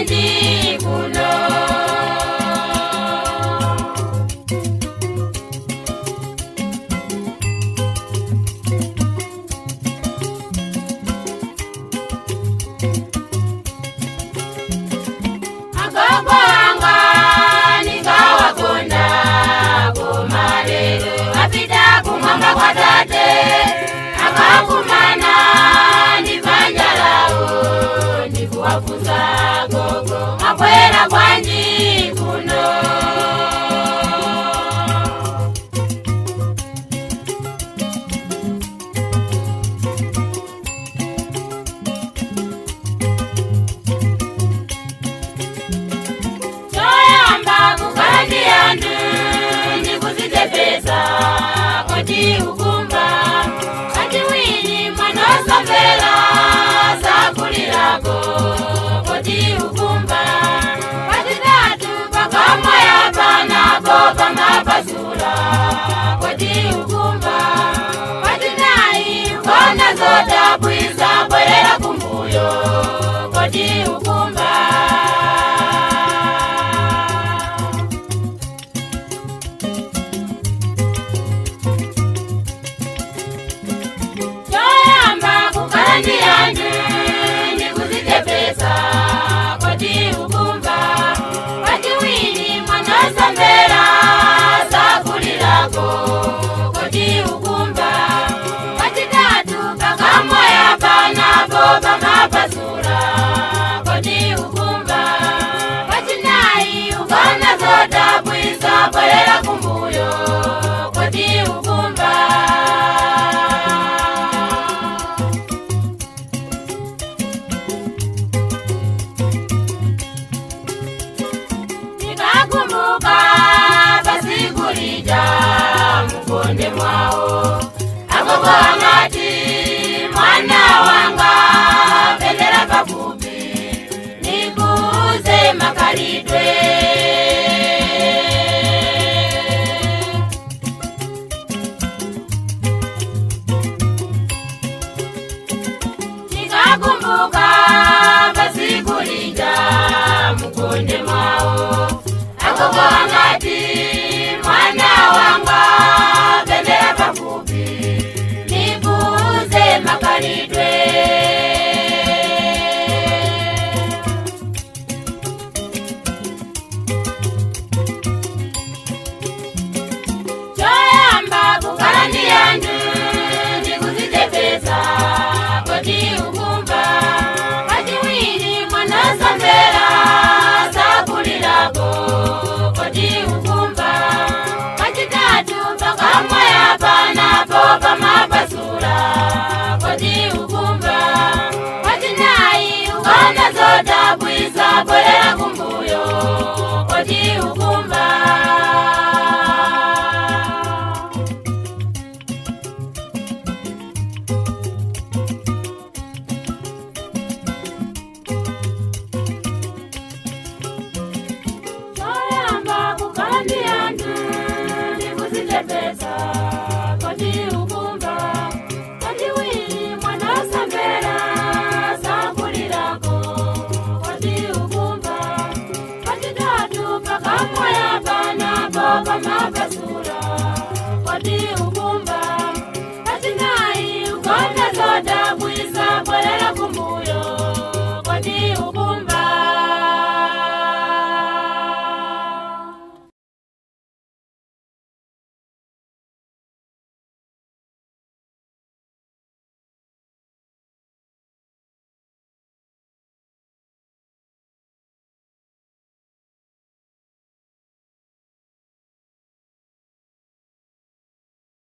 kwanji kuno. Akabanga nikawakonda kumalero apita kumwamba kwa tate akakumana nivanjalao nikuwafunza gogo makwera kwanji kuno. Choyamba kukandi yandu nikuzitepeza koti ukumba kati wini mwanosambela sakulirago koti ukumba kati tatu pakamwa ya panapo pamapasula koti ukumba kati nai ukona zoda bwiza bwerera kumbuyo koti ukumba. Kukandi yandu nikuzitepeza koti ukumba kati wini mwanosambela sakulirago koti ukumba kati tatu pakamwa ya panapo pamapasula koti ukumba kati nai ukona zoda bwiza bwerera kumbuyo koti ukumba. Nikakumbuka pasikulija mukonde mwao agogo angati mwana wanga pendera pafupi nikuze makalidwe. Nikakumbuka pasikulija mukonde mwao agogo angati mwana wanga pendera pafupi nikuze makalidwe. Choyamba kukandi yandu nikuzitepeza koti ukumba kati wini mwanosambela sakulirago koti ukumba kati tatu pakamwa ya panapo pamapasula koti ukumba kati nai ukona zoda bwiza bwerera kumbuyo